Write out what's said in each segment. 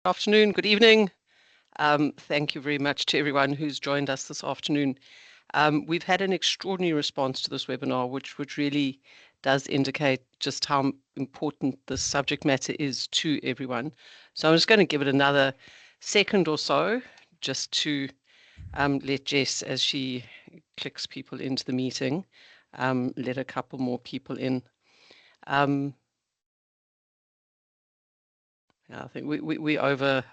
Afternoon, good evening. Thank you very much to everyone who's joined us this afternoon. We've had an extraordinary response to this webinar, which really does indicate just how important this subject matter is to everyone. So I'm just going to give it another second or so, just to let Jess, as she clicks people into the meeting, let a couple more people in. Yeah, I think we over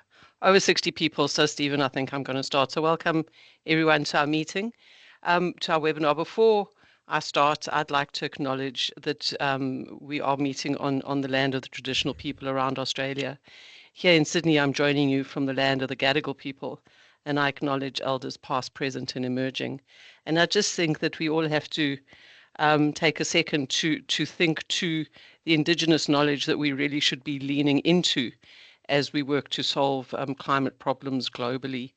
60 people. So Stephen, I think I'm going to start. So welcome everyone to our meeting, to our webinar. Before I start, I'd like to acknowledge that we are meeting on the land of the traditional people around Australia. Here in Sydney, I'm joining you from the land of the Gadigal people, and I acknowledge elders past, present, and emerging. And I just think that we all have to take a second to think to the Indigenous knowledge that we really should be leaning into as we work to solve climate problems globally.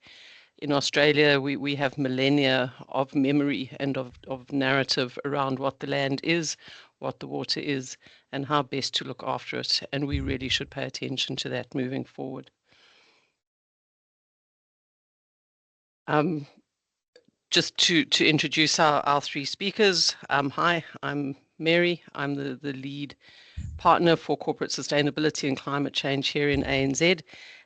In Australia, we have millennia of memory and of narrative around what the land is, what the water is, and how best to look after it. And we really should pay attention to that moving forward. Just to introduce our three speakers. Hi, I'm Mary. I'm the lead partner for corporate sustainability and climate change here in ANZ.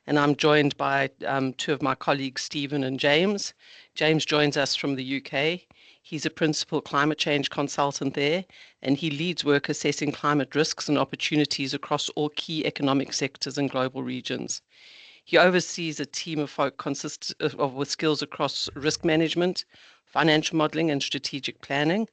And I'm joined by two of my colleagues, Stephen and James. James joins us from the UK. He's a principal climate change consultant there, and he leads work assessing climate risks and opportunities across all key economic sectors and global regions. He oversees a team of folk with skills across risk management, financial modeling, and strategic planning.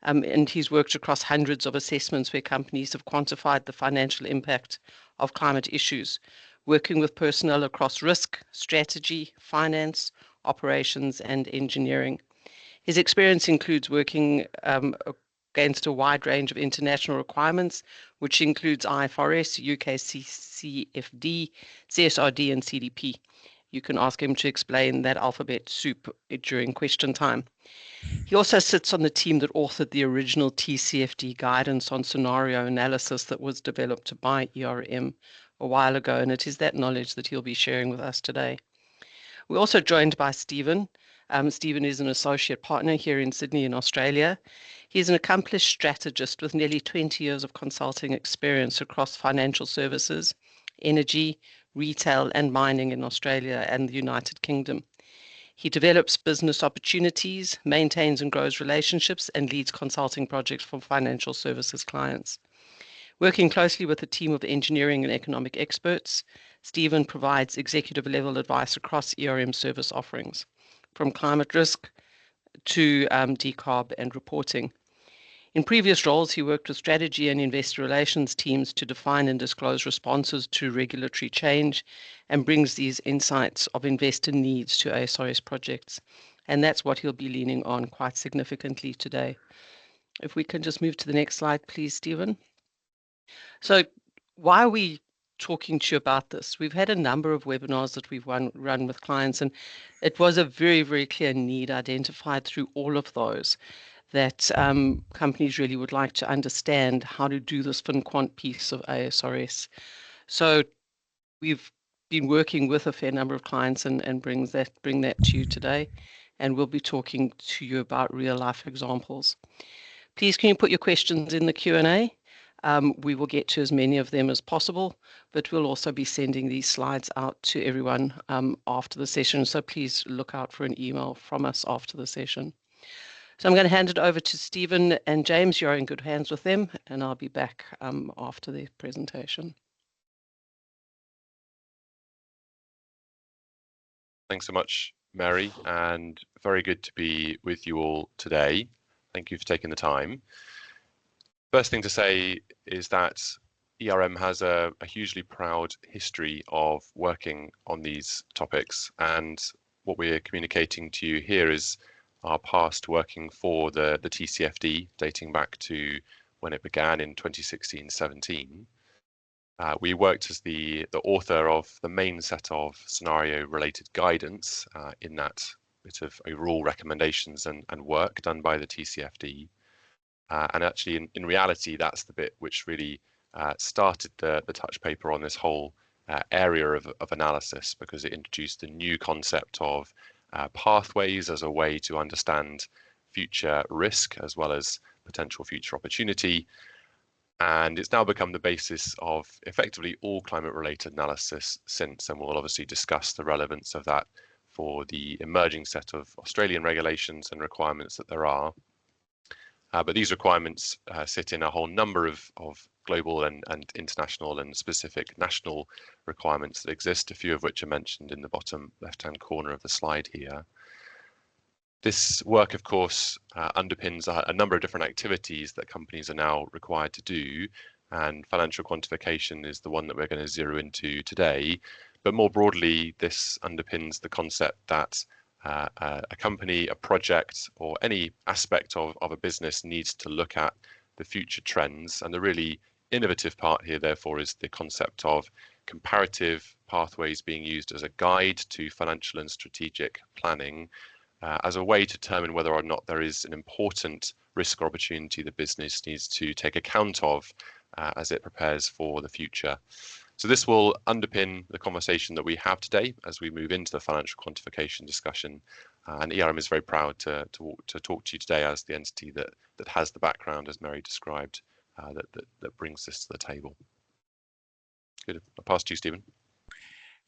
And he's worked across hundreds of assessments where companies have quantified the financial impact of climate issues, working with personnel across risk, strategy, finance, operations, and engineering. His experience includes working against a wide range of international requirements, which includes IFRS, UK CFD, CSRD, and CDP. You can ask him to explain that alphabet soup during question time. He also sits on the team that authored the original TCFD guidance on scenario analysis that was developed by ERM a while ago, and it is that knowledge that he'll be sharing with us today. We're also joined by Stephen. Stephen is an associate partner here in Sydney in Australia. He's an accomplished strategist with nearly 20 years of consulting experience across financial services, energy, retail, and mining in Australia and the United Kingdom. He develops business opportunities, maintains and grows relationships, and leads consulting projects for financial services clients. Working closely with a team of engineering and economic experts, Stephen provides executive level advice across ERM service offerings, from climate risk to decarb and reporting. In previous roles, he worked with strategy and investor relations teams to define and disclose responses to regulatory change and brings these insights of investor needs to ASRS projects. And that's what he'll be leaning on quite significantly today. If we can just move to the next slide, please, Stephen. So why are we talking to you about this? We've had a number of webinars that we've run with clients, and it was a very, very clear need identified through all of those that companies really would like to understand how to do this fin quant piece of ASRS. So we've been working with a fair number of clients and bring that to you today, and we'll be talking to you about real life examples. Please can you put your questions in the Q&A? We will get to as many of them as possible, but we'll also be sending these slides out to everyone after the session. So please look out for an email from us after the session. So I'm going to hand it over to Stephen and James. You're in good hands with them, and I'll be back after the presentation. Thanks so much, Mary, and very good to be with you all today. Thank you for taking the time. First thing to say is that ERM has a hugely proud history of working on these topics, and what we're communicating to you here is our past working for the TCFD, dating back to when it began in 2016-17. We worked as the author of the main set of scenario-related guidance in that bit of overall recommendations and work done by the TCFD. And actually, in reality, that's the bit which really started the touch paper on this whole area of analysis, because it introduced the new concept of pathways as a way to understand future risk as well as potential future opportunity. And it's now become the basis of effectively all climate-related analysis since, and we'll obviously discuss the relevance of that for the emerging set of Australian regulations and requirements that there are. But these requirements sit in a whole number of global and international and specific national requirements that exist, a few of which are mentioned in the bottom left-hand corner of the slide here. This work, of course, underpins a number of different activities that companies are now required to do, and financial quantification is the one that we're going to zero into today. But more broadly, this underpins the concept that a company, a project, or any aspect of a business needs to look at the future trends. And the really innovative part here, therefore, is the concept of comparative pathways being used as a guide to financial and strategic planning, as a way to determine whether or not there is an important risk or opportunity the business needs to take account of as it prepares for the future. So this will underpin the conversation that we have today as we move into the financial quantification discussion. And ERM is very proud to talk to you today as the entity that has the background, as Mary described, that brings this to the table. Good. I'll pass to you, Stephen.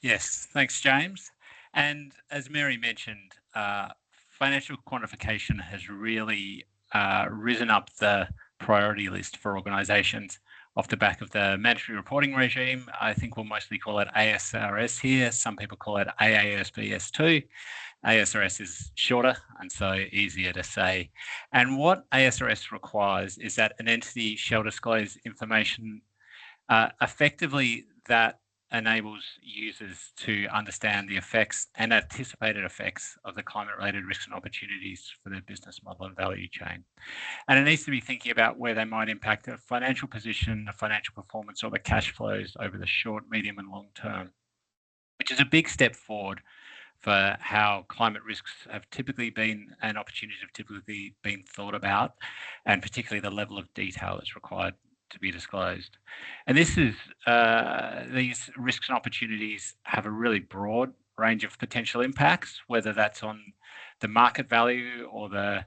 Yes, thanks, James. And as Mary mentioned, financial quantification has really risen up the priority list for organisations off the back of the mandatory reporting regime. I think we'll mostly call it ASRS here. Some people call it AASBS2. ASRS is shorter and so easier to say. And what ASRS requires is that an entity shall disclose information effectively that enables users to understand the effects and anticipated effects of the climate-related risks and opportunities for their business model and value chain. And it needs to be thinking about where they might impact a financial position, the financial performance, or the cash flows over the short, medium, and long term, which is a big step forward for how climate risks have typically been and opportunities have typically been thought about, and particularly the level of detail that's required to be disclosed. And this is these risks and opportunities have a really broad range of potential impacts, whether that's on the market value or the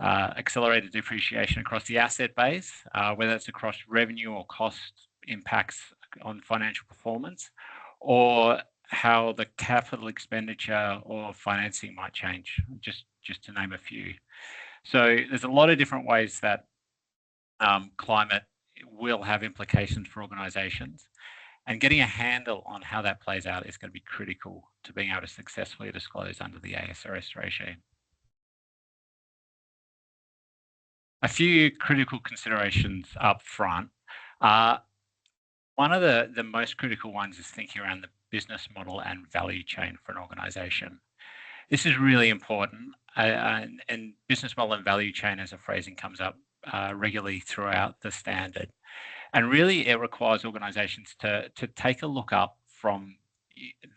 accelerated depreciation across the asset base, whether it's across revenue or cost impacts on financial performance, or how the capital expenditure or financing might change, just to name a few. So there's a lot of different ways that climate will have implications for organisations, and getting a handle on how that plays out is going to be critical to being able to successfully disclose under the ASRS regime. A few critical considerations up front. One of the most critical ones is thinking around the business model and value chain for an organisation. This is really important, and business model and value chain as a phrasing comes up regularly throughout the standard. And really it requires organisations to take a look up from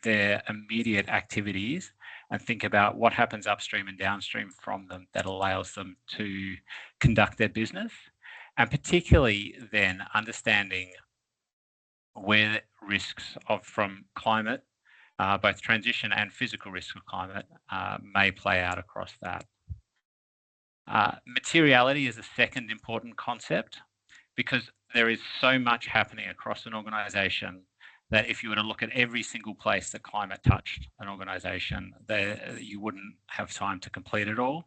their immediate activities and think about what happens upstream and downstream from them that allows them to conduct their business, and particularly then understanding where risks from climate, both transition and physical risks of climate, may play out across that. Materiality is a second important concept, because there is so much happening across an organisation that if you were to look at every single place that climate touched an organisation, you wouldn't have time to complete it all.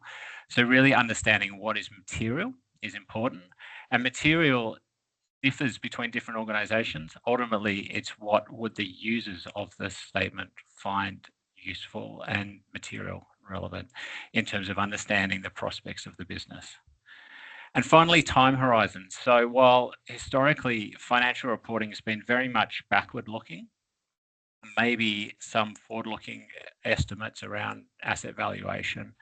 So really understanding what is material is important, and material differs between different organisations. Ultimately, it's what would the users of this statement find useful and material relevant in terms of understanding the prospects of the business. And finally, time horizons. So while historically financial reporting has been very much backward looking, maybe some forward looking estimates around asset valuation,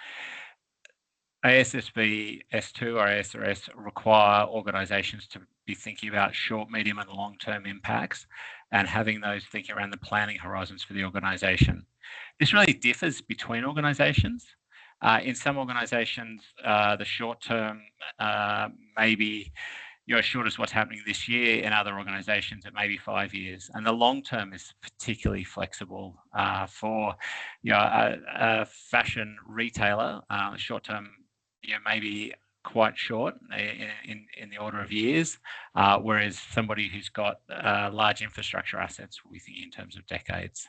ASSB S2 or ASRS require organisations to be thinking about short, medium and long-term impacts, and having those thinking around the planning horizons for the organisation. This really differs between organisations. In some organisations, the short term maybe you're as short as what's happening this year. In other organisations, it may be 5 years, and the long term is particularly flexible for a fashion retailer. Short term, maybe quite short in the order of years, whereas somebody who's got large infrastructure assets, we think in terms of decades.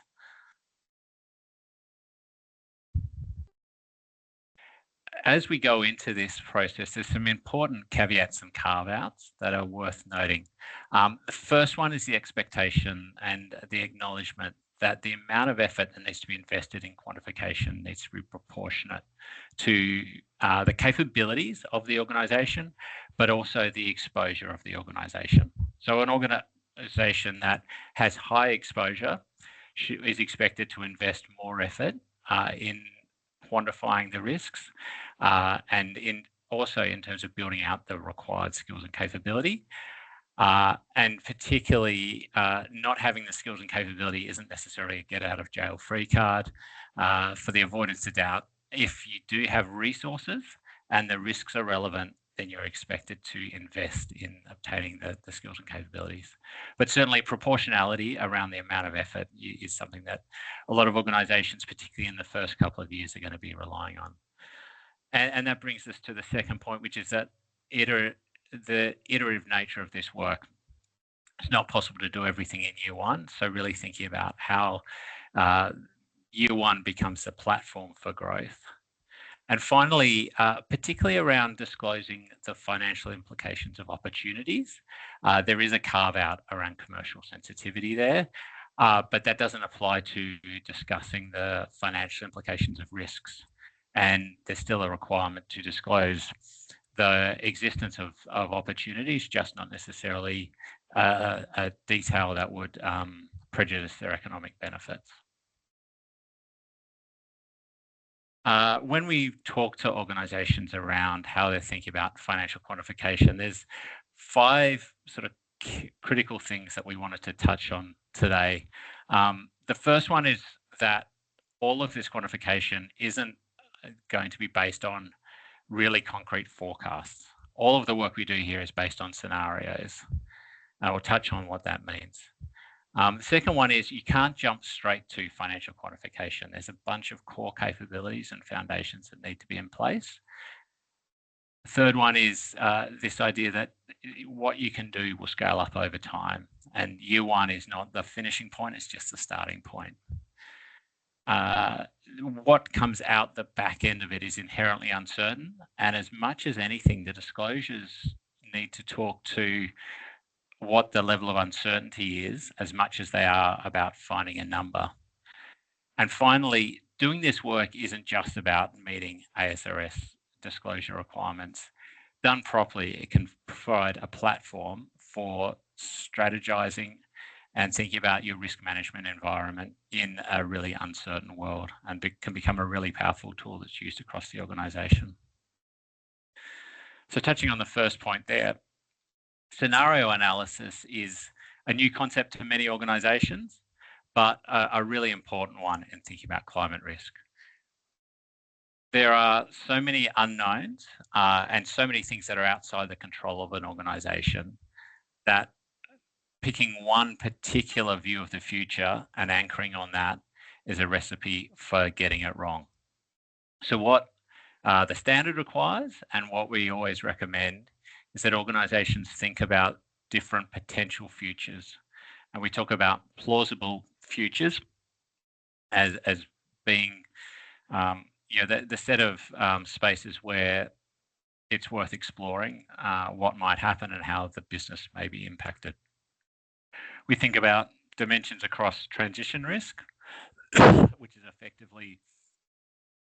As we go into this process, there's some important caveats and carve-outs that are worth noting. The first one is the expectation and the acknowledgement that the amount of effort that needs to be invested in quantification needs to be proportionate to the capabilities of the organisation, but also the exposure of the organisation. So an organisation that has high exposure is expected to invest more effort in quantifying the risks and also in terms of building out the required skills and capability. And particularly not having the skills and capability isn't necessarily a get out of jail free card. For the avoidance of doubt, if you do have resources and the risks are relevant, then you're expected to invest in obtaining the skills and capabilities. But certainly proportionality around the amount of effort is something that a lot of organisations, particularly in the first couple of years, are going to be relying on. And that brings us to the second point, which is that the iterative nature of this work. It's not possible to do everything in year one. So really thinking about how year one becomes the platform for growth. And finally, particularly around disclosing the financial implications of opportunities, there is a carve out around commercial sensitivity there, but that doesn't apply to discussing the financial implications of risks. And there's still a requirement to disclose the existence of opportunities, just not necessarily a detail that would prejudice their economic benefits. When we talk to organisations around how they're thinking about financial quantification, there's 5 sort of critical things that we wanted to touch on today. The first one is that all of this quantification isn't going to be based on really concrete forecasts. All of the work we do here is based on scenarios. I will touch on what that means. The second one is you can't jump straight to financial quantification. There's a bunch of core capabilities and foundations that need to be in place. The third one is this idea that what you can do will scale up over time. And year one is not the finishing point, it's just the starting point. What comes out the back end of it is inherently uncertain. And as much as anything, the disclosures need to talk to what the level of uncertainty is as much as they are about finding a number. And finally, doing this work isn't just about meeting ASRS disclosure requirements. Done properly, it can provide a platform for strategizing and thinking about your risk management environment in a really uncertain world, and can become a really powerful tool that's used across the organisation. So touching on the first point there, scenario analysis is a new concept to many organisations, but a really important one in thinking about climate risk. There are so many unknowns and so many things that are outside the control of an organisation that picking one particular view of the future and anchoring on that is a recipe for getting it wrong. So what the standard requires and what we always recommend is that organisations think about different potential futures. And we talk about plausible futures as being the set of spaces where it's worth exploring what might happen and how the business may be impacted. We think about dimensions across transition risk, which is effectively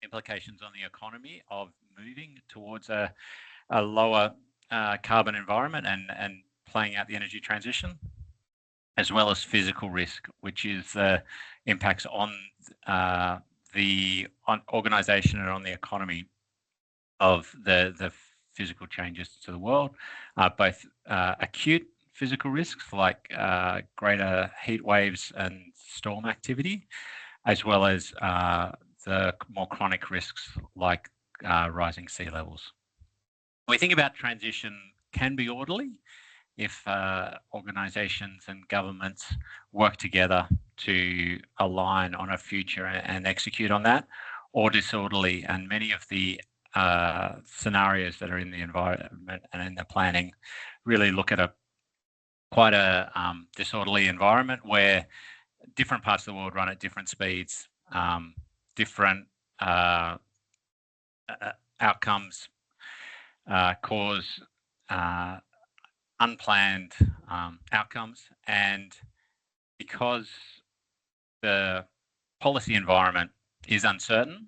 implications on the economy of moving towards a lower carbon environment and playing out the energy transition, as well as physical risk, which is impacts on the organisation and on the economy of the physical changes to the world, both acute physical risks like greater heat waves and storm activity, as well as the more chronic risks like rising sea levels. We think about transition can be orderly if organisations and governments work together to align on a future and execute on that, or disorderly. And many of the scenarios that are in the environment and in the planning really look at quite a disorderly environment where different parts of the world run at different speeds, different outcomes cause unplanned outcomes. And because the policy environment is uncertain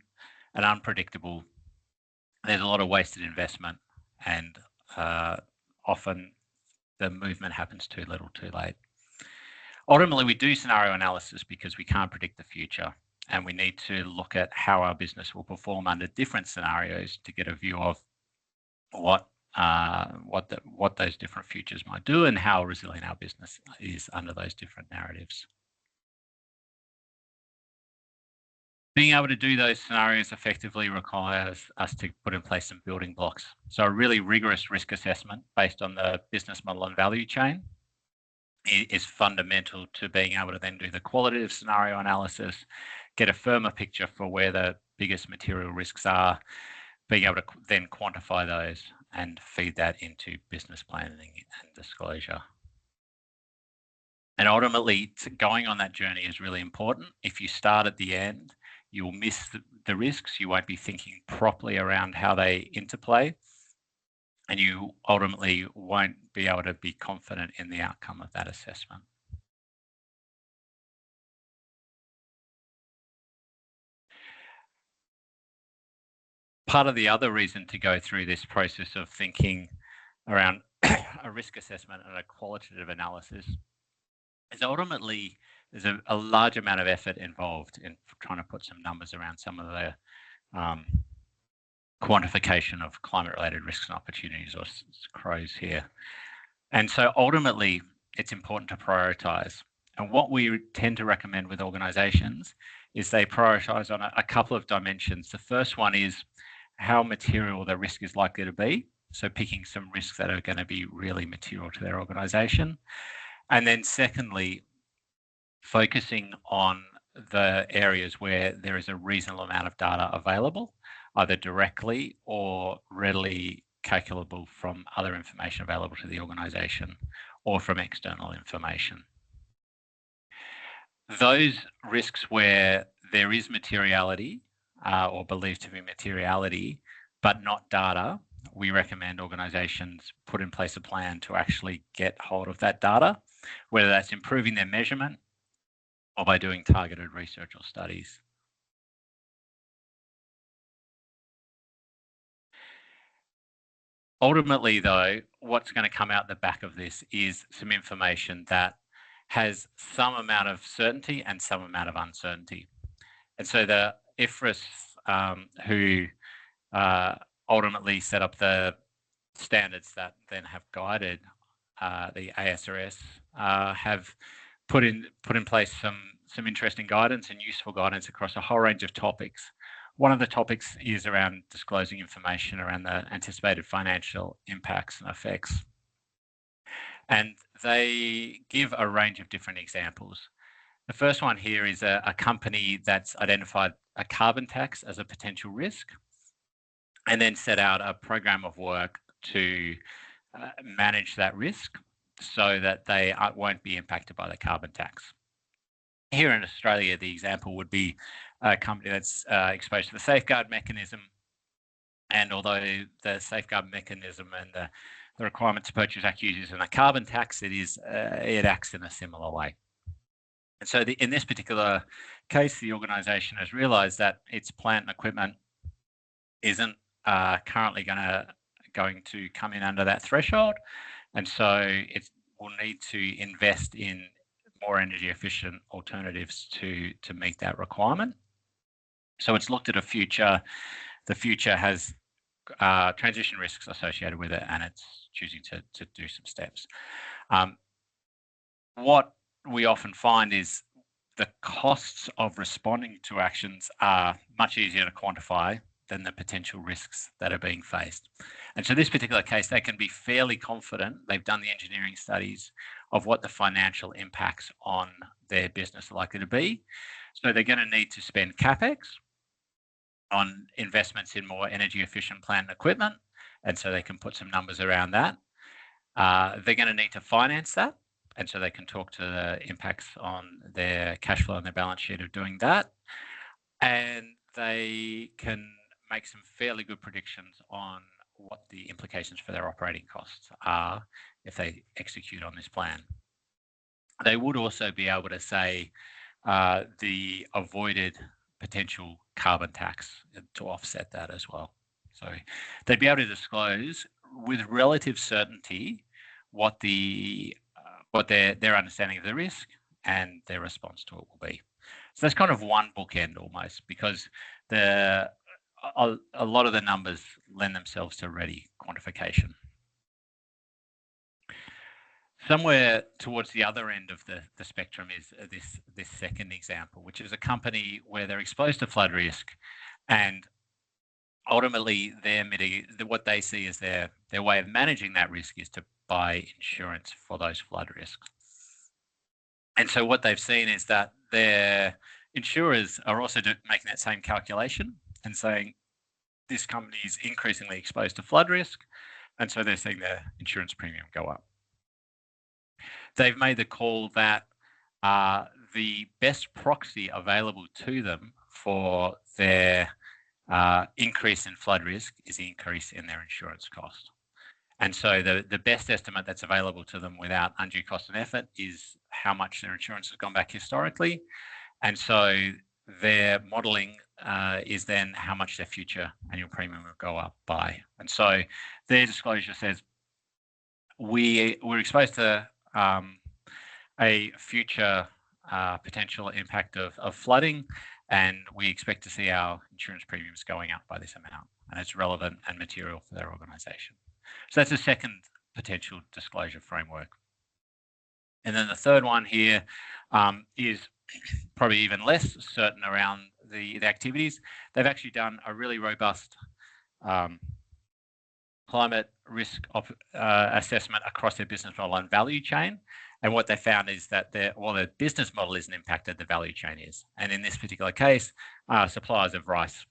and unpredictable, there's a lot of wasted investment, and often the movement happens too little too late. Ultimately, we do scenario analysis because we can't predict the future, and we need to look at how our business will perform under different scenarios to get a view of what those different futures might do and how resilient our business is under those different narratives. Being able to do those scenarios effectively requires us to put in place some building blocks. So a really rigorous risk assessment based on the business model and value chain is fundamental to being able to then do the qualitative scenario analysis, get a firmer picture for where the biggest material risks are, being able to then quantify those and feed that into business planning and disclosure. And ultimately, going on that journey is really important. If you start at the end, you'll miss the risks. You won't be thinking properly around how they interplay, and you ultimately won't be able to be confident in the outcome of that assessment. Part of the other reason to go through this process of thinking around a risk assessment and a qualitative analysis is ultimately there's a large amount of effort involved in trying to put some numbers around some of the quantification of climate-related risks and opportunities, or CROs here. And so ultimately, it's important to prioritise. And what we tend to recommend with organisations is they prioritise on a couple of dimensions. The first one is how material the risk is likely to be. So picking some risks that are going to be really material to their organisation. And then secondly, focusing on the areas where there is a reasonable amount of data available, either directly or readily calculable from other information available to the organisation or from external information. Those risks where there is materiality or believed to be materiality, but not data, we recommend organisations put in place a plan to actually get hold of that data, whether that's improving their measurement or by doing targeted research or studies. Ultimately, though, what's going to come out the back of this is some information that has some amount of certainty and some amount of uncertainty. And so the IFRS, who ultimately set up the standards that then have guided the ASRS, have put in place some interesting guidance and useful guidance across a whole range of topics. One of the topics is around disclosing information around the anticipated financial impacts and effects. And they give a range of different examples. The first one here is a company that's identified a carbon tax as a potential risk and then set out a program of work to manage that risk so that they won't be impacted by the carbon tax. Here in Australia, the example would be a company that's exposed to the safeguard mechanism. And although the safeguard mechanism and the requirement to purchase Act uses a carbon tax, it acts in a similar way. And so in this particular case, the organisation has realised that its plant and equipment isn't currently going to come in under that threshold. And so it will need to invest in more energy efficient alternatives to meet that requirement. So it's looked at a future. The future has transition risks associated with it, and it's choosing to do some steps. What we often find is the costs of responding to actions are much easier to quantify than the potential risks that are being faced. And so this particular case, they can be fairly confident. They've done the engineering studies of what the financial impacts on their business are likely to be. So they're going to need to spend CapEx on investments in more energy efficient plant and equipment. And so they can put some numbers around that. They're going to need to finance that. And so they can talk to the impacts on their cash flow and their balance sheet of doing that. And they can make some fairly good predictions on what the implications for their operating costs are if they execute on this plan. They would also be able to say the avoided potential carbon tax to offset that as well. So they'd be able to disclose with relative certainty what their understanding of the risk and their response to it will be. So that's kind of one bookend almost, because a lot of the numbers lend themselves to ready quantification. Somewhere towards the other end of the spectrum is this second example, which is a company where they're exposed to flood risk, and ultimately what they see as their way of managing that risk is to buy insurance for those flood risks. And so what they've seen is that their insurers are also making that same calculation and saying this company is increasingly exposed to flood risk, and so they're seeing their insurance premium go up. They've made the call that the best proxy available to them for their increase in flood risk is the increase in their insurance cost. And so the best estimate that's available to them without undue cost and effort is how much their insurance has gone back historically. And so their modelling is then how much their future annual premium will go up by. And so their disclosure says we're exposed to a future potential impact of flooding, and we expect to see our insurance premiums going up by this amount, and it's relevant and material for their organisation. So that's a second potential disclosure framework. And then the third one here is probably even less certain around the activities. They've actually done a really robust climate risk assessment across their business model and value chain. And what they found is that their business model isn't impacted, the value chain is. And in this particular case, suppliers of rice,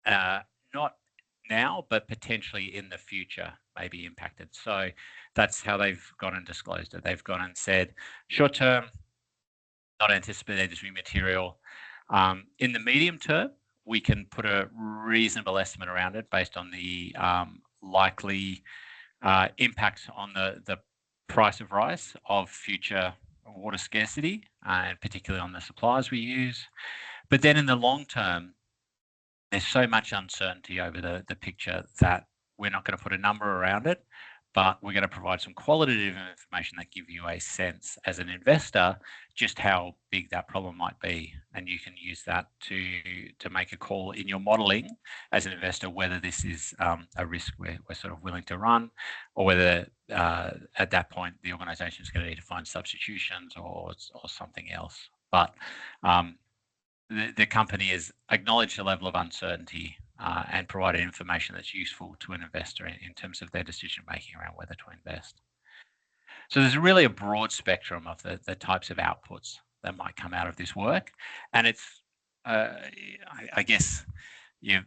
not now, but potentially in the future may be impacted. So that's how they've gone and disclosed it. They've gone and said, short term, not anticipated to be material. In the medium term, we can put a reasonable estimate around it based on the likely impacts on the price of rice of future water scarcity, and particularly on the suppliers we use. But then in the long term, there's so much uncertainty over the picture that we're not going to put a number around it, but we're going to provide some qualitative information that give you a sense as an investor just how big that problem might be. And you can use that to make a call in your modelling as an investor whether this is a risk we're sort of willing to run, or whether at that point the organisation is going to need to find substitutions or something else. But the company has acknowledged the level of uncertainty and provided information that's useful to an investor in terms of their decision making around whether to invest. So there's really a broad spectrum of the types of outputs that might come out of this work, and it's I guess it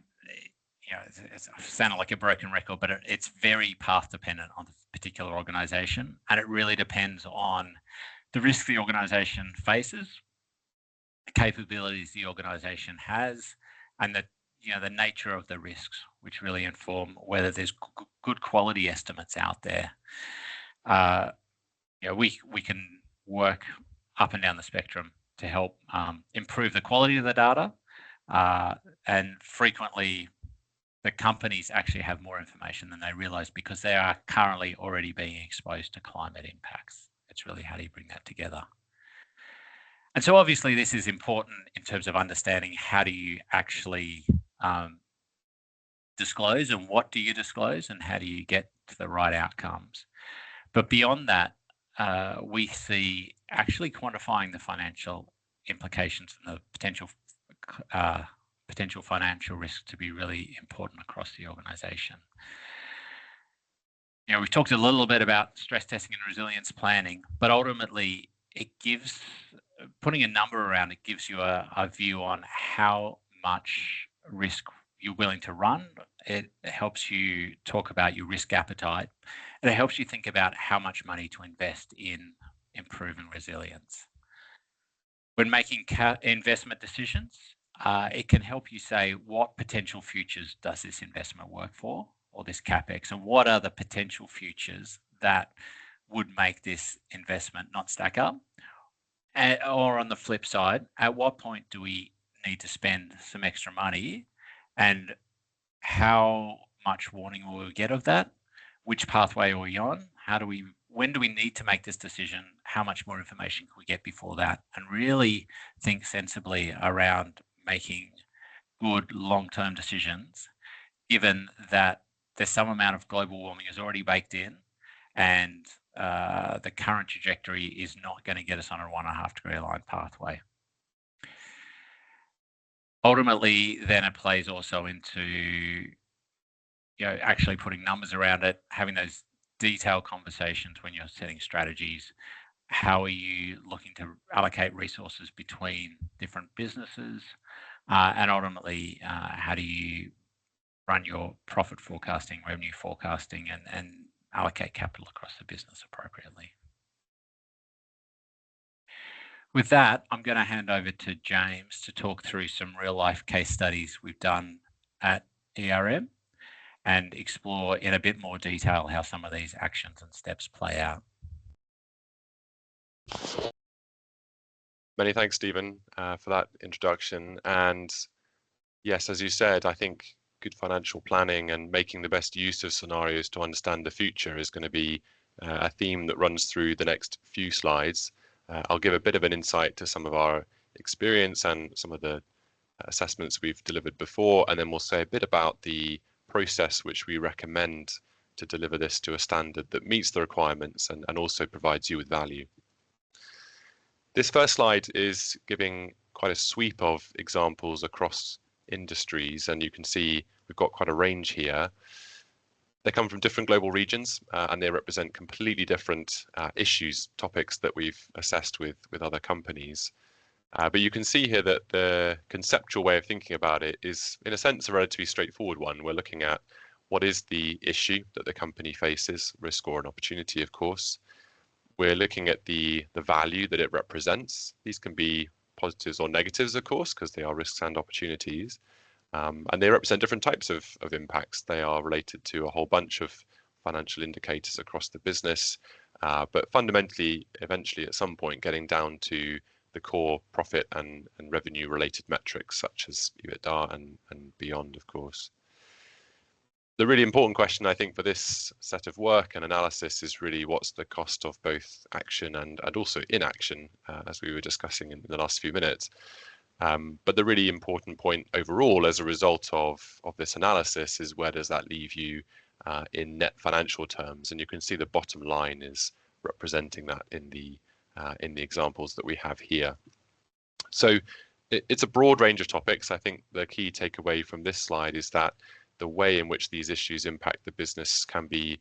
sounded like a broken record, but it's very path dependent on the particular organisation, and it really depends on the risk the organisation faces, the capabilities the organisation has, and the nature of the risks, which really inform whether there's good quality estimates out there. We can work up and down the spectrum to help improve the quality of the data, and frequently the companies actually have more information than they realise because they are currently already being exposed to climate impacts. It's really how do you bring that together? And so obviously this is important in terms of understanding how do you actually disclose, and what do you disclose, and how do you get to the right outcomes. But beyond that, we see actually quantifying the financial implications and the potential potential financial risk to be really important across the organisation. You know, we've talked a little bit about stress testing and resilience planning, but ultimately it gives, putting a number around it gives you a view on how much risk you're willing to run. It helps you talk about your risk appetite, and it helps you think about how much money to invest in improving resilience. When making investment decisions, it can help you say what potential futures does this investment work for, or this CapEx, and what are the potential futures that would make this investment not stack up? Or on the flip side, at what point do we need to spend some extra money, and how much warning will we get of that? Which pathway are we on? When do we need to make this decision? How much more information can we get before that? And really think sensibly around making good long-term decisions, given that there's some amount of global warming is already baked in, and the current trajectory is not going to get us on a 1.5 degree line pathway. Ultimately, then it plays also into, actually putting numbers around it, having those detailed conversations when you're setting strategies. How are you looking to allocate resources between different businesses? And ultimately, how do you run your profit forecasting, revenue forecasting, and allocate capital across the business appropriately? With that, I'm going to hand over to James to talk through some real life case studies we've done at ERM and explore in a bit more detail how some of these actions and steps play out. Many thanks, Stephen, for that introduction. And yes, as you said, I think good financial planning and making the best use of scenarios to understand the future is going to be a theme that runs through the next few slides. I'll give a bit of an insight to some of our experience and some of the assessments we've delivered before, and then we'll say a bit about the process which we recommend to deliver this to a standard that meets the requirements and also provides you with value. This first slide is giving quite a sweep of examples across industries, and you can see we've got quite a range here. They come from different global regions and they represent completely different issues, topics that we've assessed with other companies. But you can see here that the conceptual way of thinking about it is, in a sense, a relatively straightforward one. We're looking at what is the issue that the company faces, risk or an opportunity, of course. We're looking at the value that it represents. These can be positives or negatives, of course, because they are risks and opportunities. And they represent different types of impacts. They are related to a whole bunch of financial indicators across the business, but fundamentally, eventually, at some point, getting down to the core profit and revenue related metrics, such as EBITDA and beyond, of course. The really important question, I think, for this set of work and analysis is really what's the cost of both action and also inaction, as we were discussing in the last few minutes. But the really important point overall as a result of this analysis is where does that leave you in net financial terms? And you can see the bottom line is representing that in the examples that we have here. So it's a broad range of topics. I think the key takeaway from this slide is that the way in which these issues impact the business can be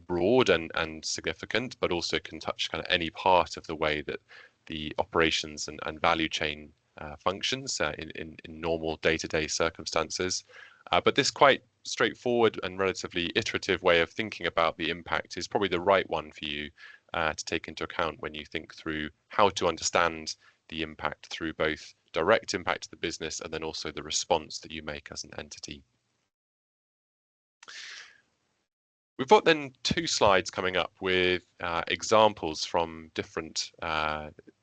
broad and significant, but also can touch kind of any part of the way that the operations and value chain functions in normal day-to-day circumstances. But this quite straightforward and relatively iterative way of thinking about the impact is probably the right one for you to take into account when you think through how to understand the impact through both direct impact to the business and then also the response that you make as an entity. We've got then 2 slides coming up with examples from different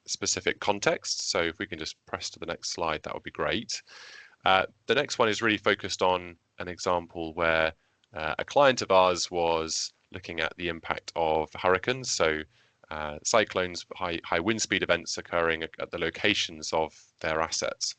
specific contexts. So if we can just press to the next slide, that would be great. The next one is really focused on an example where a client of ours was looking at the impact of hurricanes. So cyclones, high wind speed events occurring at the locations of their assets.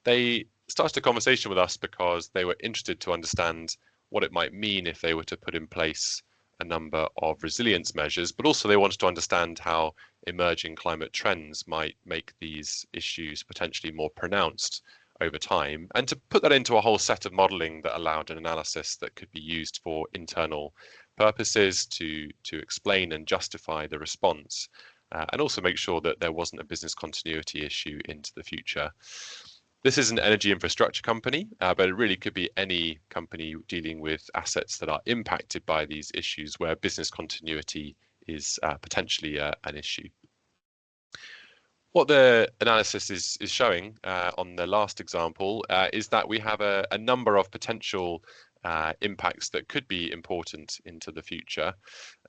They started a conversation with us because they were interested to understand what it might mean if they were to put in place a number of resilience measures, but also they wanted to understand how emerging climate trends might make these issues potentially more pronounced over time, and to put that into a whole set of modelling that allowed an analysis that could be used for internal purposes to explain and justify the response, and also make sure that there wasn't a business continuity issue into the future. This is an energy infrastructure company, but it really could be any company dealing with assets that are impacted by these issues where business continuity is potentially an issue. What the analysis is showing on the last example is that we have a number of potential impacts that could be important into the future,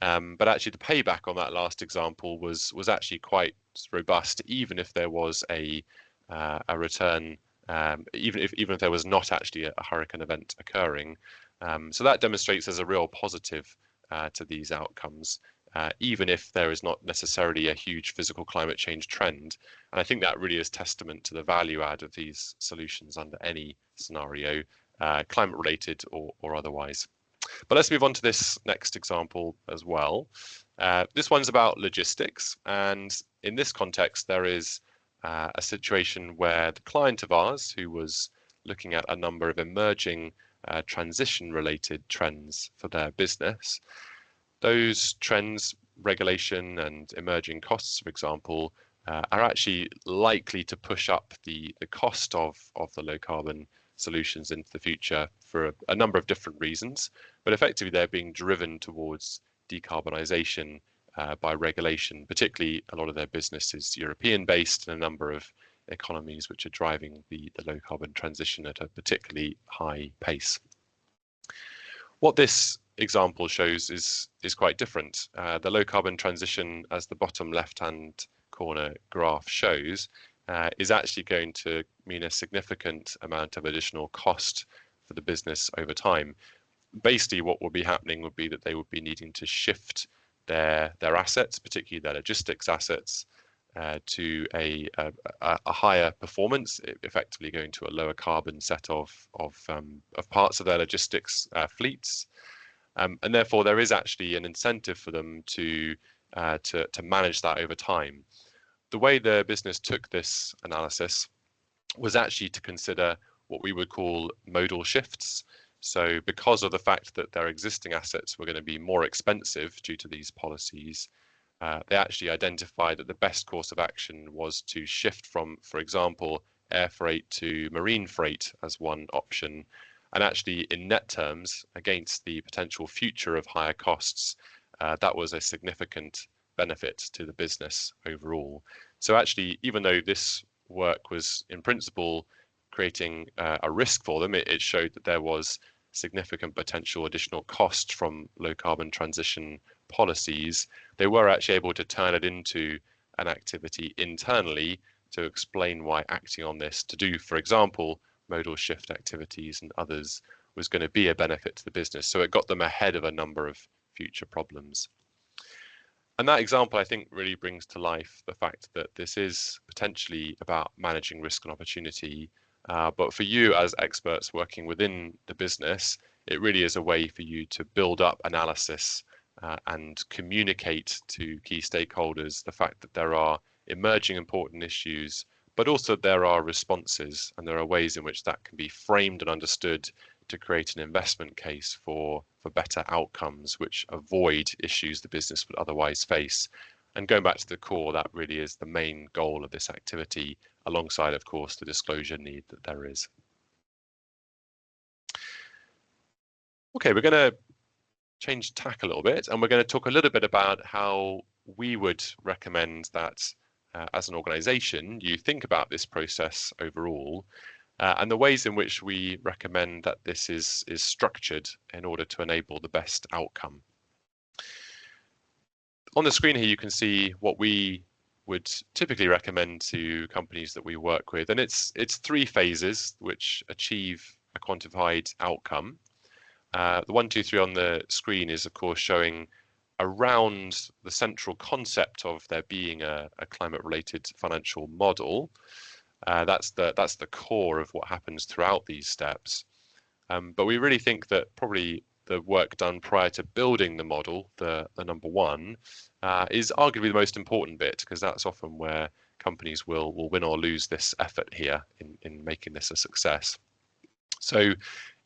but actually the payback on that last example was actually quite robust, even if there was a return, even if there was not actually a hurricane event occurring. So that demonstrates there's a real positive to these outcomes, even if there is not necessarily a huge physical climate change trend. And I think that really is testament to the value add of these solutions under any scenario, climate related or otherwise. But let's move on to this next example as well. This one's about logistics, and in this context there is a situation where the client of ours, who was looking at a number of emerging transition related trends for their business, those trends, regulation and emerging costs, for example, are actually likely to push up the cost of the low carbon solutions into the future for a number of different reasons, but effectively they're being driven towards decarbonisation by regulation. Particularly a lot of their business is European based, and a number of economies which are driving the low carbon transition at a particularly high pace. What this example shows is quite different. The low carbon transition, as the bottom left hand corner graph shows, is actually going to mean a significant amount of additional cost for the business over time. Basically, what will be happening would be that they would be needing to shift their assets, particularly their logistics assets, to a higher performance, effectively going to a lower carbon set of parts of their logistics fleets, and therefore there is actually an incentive for them to manage that over time. The way the business took this analysis was actually to consider what we would call modal shifts. So because of the fact that their existing assets were going to be more expensive due to these policies, they actually identified that the best course of action was to shift from, for example, air freight to marine freight as one option. And actually, in net terms, against the potential future of higher costs, that was a significant benefit to the business overall. So actually, even though this work was in principle creating a risk for them, it showed that there was significant potential additional cost from low carbon transition policies. They were actually able to turn it into an activity internally to explain why acting on this to do, for example, modal shift activities and others was going to be a benefit to the business. So it got them ahead of a number of future problems. And that example, I think, really brings to life the fact that this is potentially about managing risk and opportunity. But for you as experts working within the business, it really is a way for you to build up analysis and communicate to key stakeholders the fact that there are emerging important issues, but also there are responses, and there are ways in which that can be framed and understood to create an investment case for better outcomes which avoid issues the business would otherwise face. And going back to the core, that really is the main goal of this activity, alongside, of course, the disclosure need that there is. Okay, we're going to change tack a little bit, and we're going to talk a little bit about how we would recommend that as an organization you think about this process overall, and the ways in which we recommend that this is structured in order to enable the best outcome. On the screen here you can see what we would typically recommend to companies that we work with, and it's 3 phases which achieve a quantified outcome. The 1, 2, 3 on the screen is of course showing around the central concept of there being a climate related financial model. That's the core of what happens throughout these steps. But we really think that probably the work done prior to building the model, the number 1, is arguably the most important bit, because that's often where companies will win or lose this effort here in making this a success. So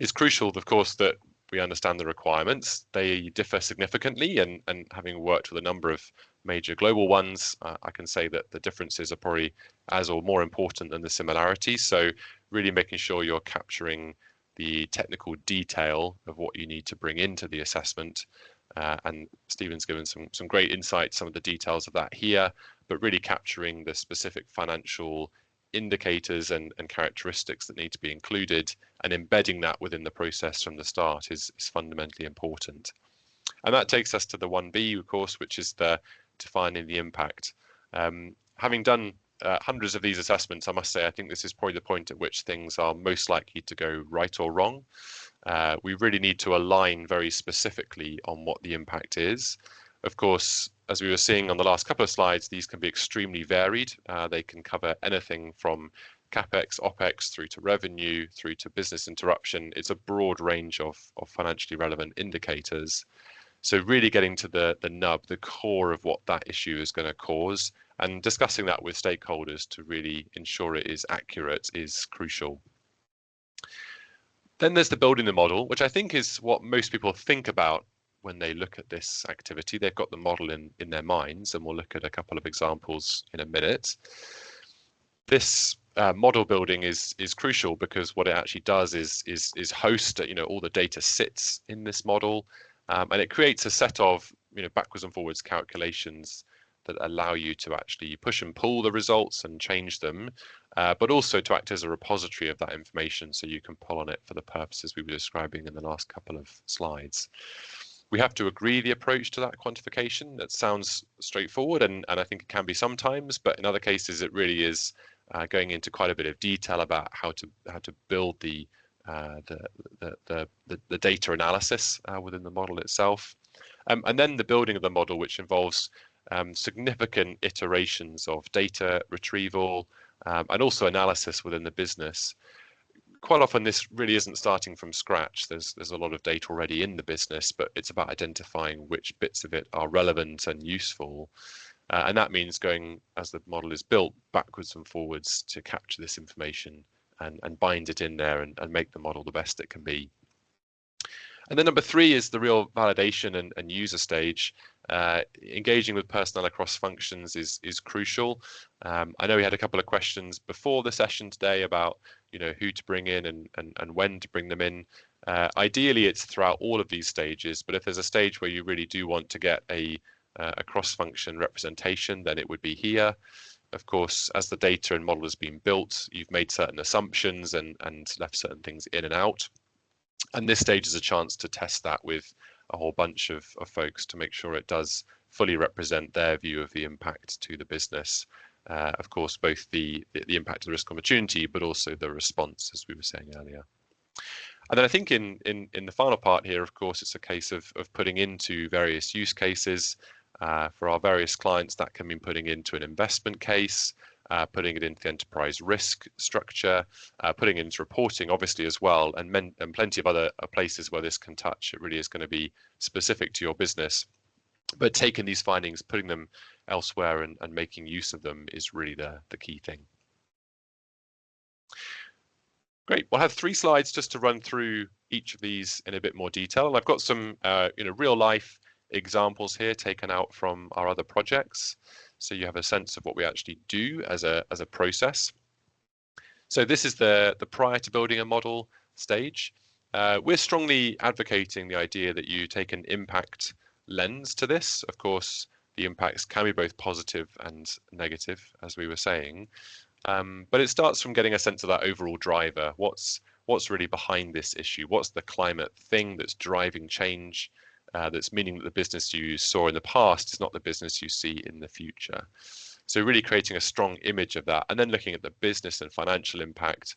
it's crucial, of course, that we understand the requirements. They differ significantly, and having worked with a number of major global ones, I can say that the differences are probably as or more important than the similarities. So really making sure you're capturing the technical detail of what you need to bring into the assessment. And Stephen's given some great insights, some of the details of that here, but really capturing the specific financial indicators and characteristics that need to be included, and embedding that within the process from the start is fundamentally important. And that takes us to the 1B, of course, which is the defining the impact. Having done hundreds of these assessments, I must say, I think this is probably the point at which things are most likely to go right or wrong. We really need to align very specifically on what the impact is. Of course, as we were seeing on the last couple of slides, these can be extremely varied. They can cover anything from CapEx, OpEx, through to revenue, through to business interruption. It's a broad range of financially relevant indicators. So really getting to the nub, the core of what that issue is going to cause, and discussing that with stakeholders to really ensure it is accurate is crucial. Then there's the building the model, which I think is what most people think about when they look at this activity. They've got the model in their minds, and we'll look at a couple of examples in a minute. This model building is crucial because what it actually does is host, all the data sits in this model, and it creates a set of backwards and forwards calculations that allow you to actually push and pull the results and change them, but also to act as a repository of that information so you can pull on it for the purposes we were describing in the last couple of slides. We have to agree the approach to that quantification. That sounds straightforward, and I think it can be sometimes, but in other cases it really is going into quite a bit of detail about how to build the data analysis within the model itself, and then the building of the model, which involves significant iterations of data retrieval and also analysis within the business. Quite often this really isn't starting from scratch. There's a lot of data already in the business, but it's about identifying which bits of it are relevant and useful. And that means going, as the model is built, backwards and forwards to capture this information and bind it in there and make the model the best it can be. And then number 3 is the real validation and user stage. Engaging with personnel across functions is crucial. I know we had a couple of questions before the session today about who to bring in and when to bring them in. Ideally, it's throughout all of these stages, but if there's a stage where you really do want to get a cross-function representation, then it would be here. Of course, as the data and model has been built, you've made certain assumptions and left certain things in and out. And this stage is a chance to test that with a whole bunch of folks to make sure it does fully represent their view of the impact to the business. Of course, both the impact of the risk opportunity, but also the response, as we were saying earlier. And then I think in the final part here, of course, it's a case of putting into various use cases. For our various clients, that can mean putting into an investment case, putting it into the enterprise risk structure, putting it into reporting, obviously, as well, and plenty of other places where this can touch. It really is going to be specific to your business. But taking these findings, putting them elsewhere and making use of them is really the key thing. Great. We'll have 3 slides just to run through each of these in a bit more detail. And I've got some real life examples here taken out from our other projects, so you have a sense of what we actually do as a process. So this is the prior to building a model stage. We're strongly advocating the idea that you take an impact lens to this. Of course, the impacts can be both positive and negative, as we were saying, but it starts from getting a sense of that overall driver. What's really behind this issue? What's the climate thing that's driving change? That's meaning that the business you saw in the past is not the business you see in the future. So really creating a strong image of that, and then looking at the business and financial impact.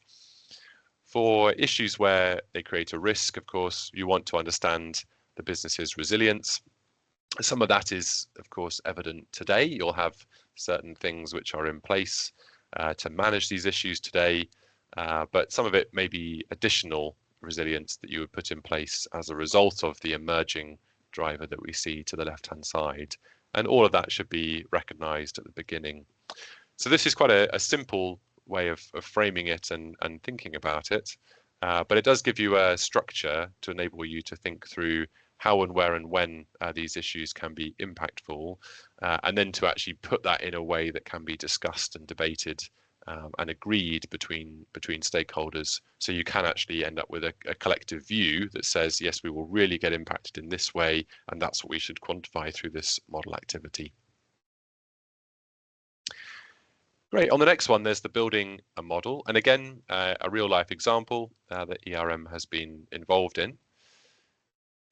For issues where they create a risk, of course, you want to understand the business's resilience. Some of that is, of course, evident today. You'll have certain things which are in place to manage these issues today, but some of it may be additional resilience that you would put in place as a result of the emerging driver that we see to the left-hand side. And all of that should be recognized at the beginning. So this is quite a simple way of framing it and thinking about it, but it does give you a structure to enable you to think through how and where and when these issues can be impactful, and then to actually put that in a way that can be discussed and debated and agreed between stakeholders, so you can actually end up with a collective view that says, yes, we will really get impacted in this way, and that's what we should quantify through this model activity. Great. On the next one, there's the building a model, and again, a real life example that ERM has been involved in.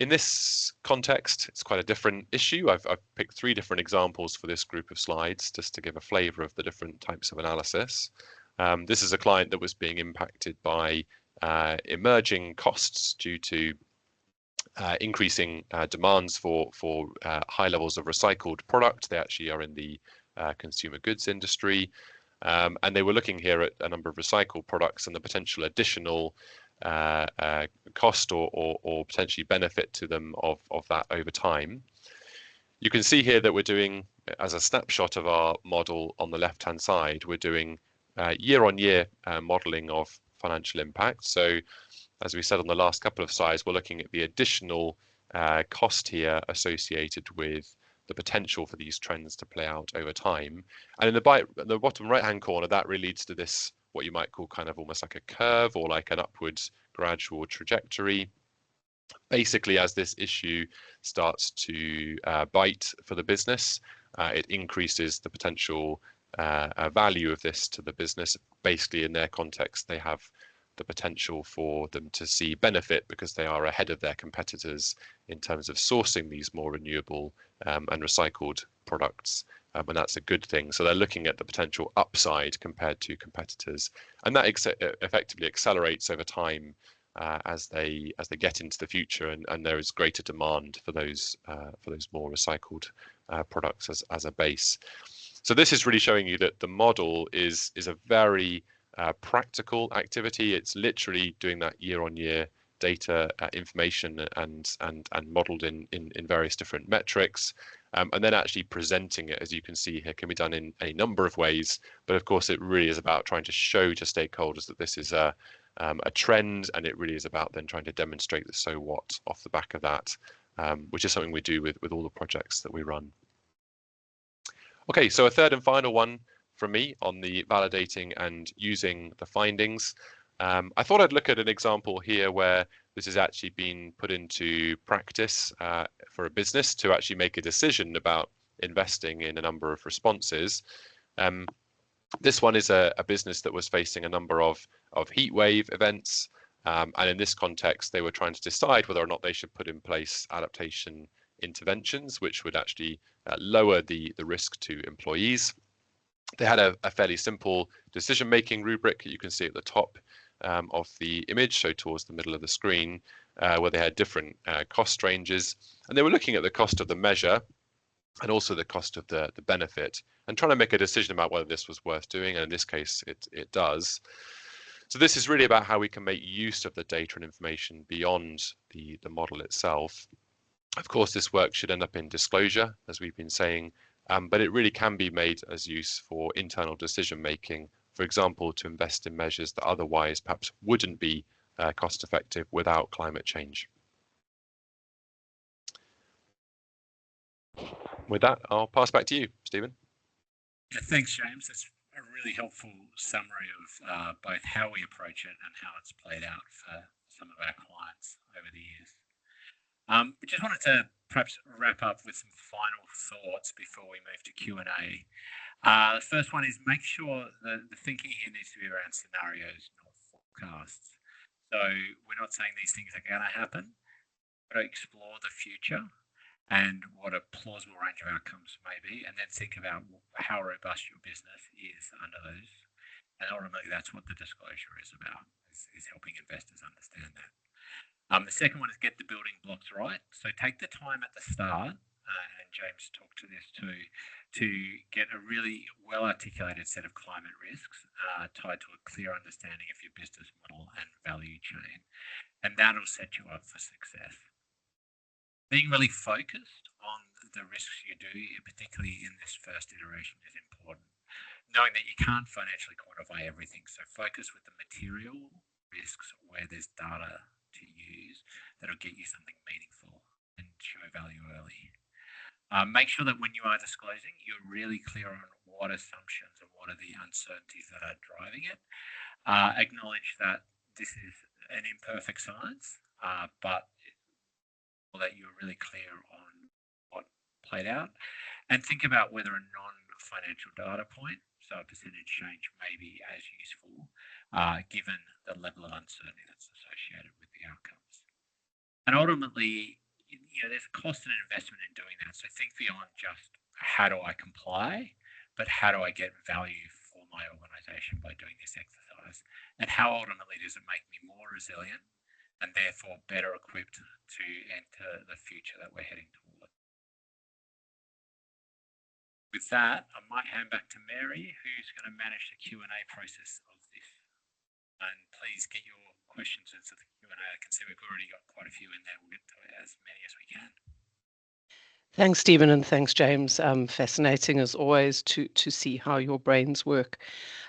In this context, it's quite a different issue. I've picked 3 different examples for this group of slides just to give a flavour of the different types of analysis. This is a client that was being impacted by emerging costs due to increasing demands for high levels of recycled product. They actually are in the consumer goods industry, and they were looking here at a number of recycled products and the potential additional cost or potentially benefit to them of that over time. You can see here that we're doing, as a snapshot of our model on the left hand side, we're doing year-on-year modeling of financial impact. So as we said on the last couple of slides, we're looking at the additional cost here associated with the potential for these trends to play out over time. And in the bottom right hand corner, that really leads to this, what you might call kind of almost like a curve or like an upwards gradual trajectory. Basically, as this issue starts to bite for the business, it increases the potential value of this to the business. Basically, in their context, they have the potential for them to see benefit because they are ahead of their competitors in terms of sourcing these more renewable and recycled products. And that's a good thing. So they're looking at the potential upside compared to competitors, and that effectively accelerates over time as they get into the future, and there is greater demand for those more recycled products as a base. So this is really showing you that the model is a very practical activity. It's literally doing that year-on-year data information and modeled in various different metrics, and then actually presenting it, as you can see here, can be done in a number of ways. But of course, it really is about trying to show to stakeholders that this is a trend, and it really is about then trying to demonstrate the so what off the back of that, which is something we do with all the projects that we run. Okay, so a third and final one from me on the validating and using the findings. I thought I'd look at an example here where this has actually been put into practice for a business to actually make a decision about investing in a number of responses. This one is a business that was facing a number of heat wave events, and in this context, they were trying to decide whether or not they should put in place adaptation interventions, which would actually lower the risk to employees. They had a fairly simple decision-making rubric that you can see at the top of the image, so towards the middle of the screen, where they had different cost ranges, and they were looking at the cost of the measure and also the cost of the benefit, and trying to make a decision about whether this was worth doing, and in this case, it does. So this is really about how we can make use of the data and information beyond the model itself. Of course, this work should end up in disclosure, as we've been saying, but it really can be made as use for internal decision making, for example, to invest in measures that otherwise perhaps wouldn't be cost effective without climate change. With that, I'll pass back to you, Stephen. Yeah, thanks, James. That's a really helpful summary of both how we approach it and how it's played out for some of our clients over the years. We just wanted to perhaps wrap up with some final thoughts before we move to Q&A. The first one is make sure that the thinking here needs to be around scenarios, not forecasts. So we're not saying these things are going to happen, but explore the future and what a plausible range of outcomes may be, and then think about how robust your business is under those. And ultimately, that's what the disclosure is about, is helping investors understand that. The second one is get the building blocks right. So take the time at the start, and James talked to this too, to get a really well-articulated set of climate risks tied to a clear understanding of your business model and value chain. And that'll set you up for success. Being really focused on the risks you do, particularly in this first iteration, is important. knowing that you can't financially quantify everything. So focus with the material risks where there's data to use that'll get you something meaningful and show value early. Make sure that when you are disclosing, you're really clear on what assumptions and what are the uncertainties that are driving it. Acknowledge that this is an imperfect science, but that you're really clear on what played out, and think about whether a non-financial data point, so a percentage change, may be as useful given the level of uncertainty that's associated with the outcomes. And ultimately, there's a cost and an investment in doing that. So think beyond just how do I comply, but how do I get value for my organisation by doing this exercise, and how ultimately does it make me more resilient and therefore better equipped to enter the future that we're heading toward. With that, I might hand back to Mary, who's going to manage the Q&A process of this. And please get your questions into the Q&A. I can see we've already got quite a few in there. We'll get to as many as we can. Thanks, Stephen, and thanks, James. Fascinating as always to see how your brains work.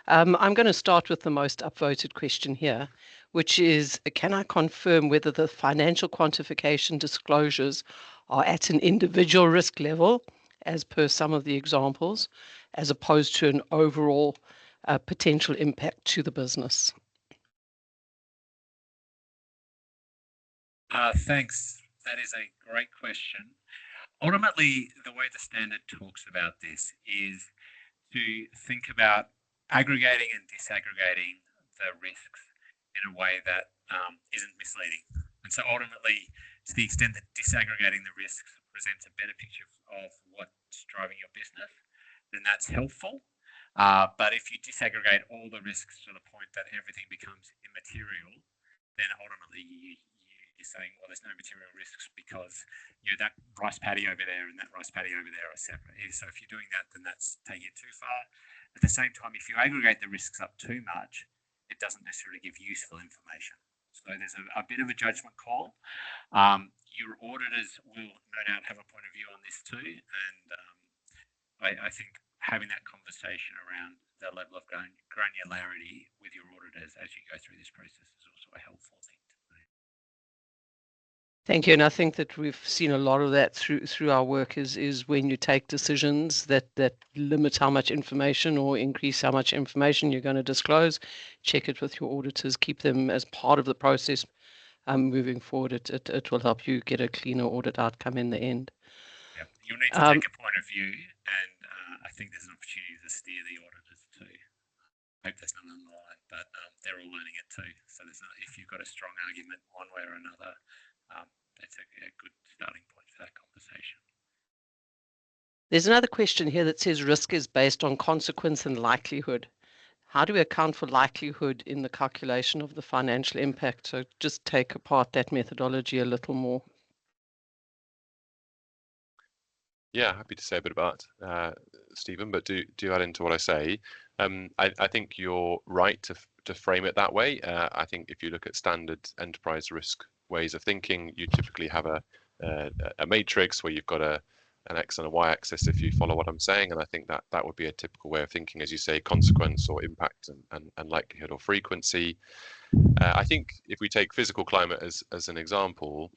I'm going to start with the most upvoted question here, which is, can I confirm whether the financial quantification disclosures are at an individual risk level, as per some of the examples, as opposed to an overall potential impact to the business? Thanks. That is a great question. Ultimately, the way the standard talks about this is to think about aggregating and disaggregating the risks in a way that isn't misleading. And so ultimately, to the extent that disaggregating the risks presents a better picture of what's driving your business, then that's helpful. But if you disaggregate all the risks to the point that everything becomes immaterial, then ultimately you're saying, well, there's no material risks because that rice paddy over there and that rice paddy over there are separate. So if you're doing that, then that's taking it too far. At the same time, if you aggregate the risks up too much, it doesn't necessarily give useful information. So there's a bit of a judgment call. Your auditors will no doubt have a point of view on this too. And I think having that conversation around the level of granularity with your auditors as you go through this process is also a helpful thing to do. Thank you. And I think that we've seen a lot of that through our work is when you take decisions that limit how much information or increase how much information you're going to disclose, check it with your auditors, keep them as part of the process moving forward. It will help you get a cleaner audit outcome in the end. Yeah, you'll need to take a point of view, and I think there's an opportunity to steer the auditors too. I hope there's none on the line, but they're all learning it too. So if you've got a strong argument one way or another, that's a good starting point for that conversation. There's another question here that says risk is based on consequence and likelihood. How do we account for likelihood in the calculation of the financial impact? So just take apart that methodology a little more. Yeah, happy to say a bit about Stephen, but do add into what I say. I think you're right to frame it that way. I think if you look at standard enterprise risk ways of thinking, you typically have a matrix where you've got an X and a Y axis, if you follow what I'm saying. And I think that would be a typical way of thinking, as you say, consequence or impact and likelihood or frequency. I think if we take physical climate as an example,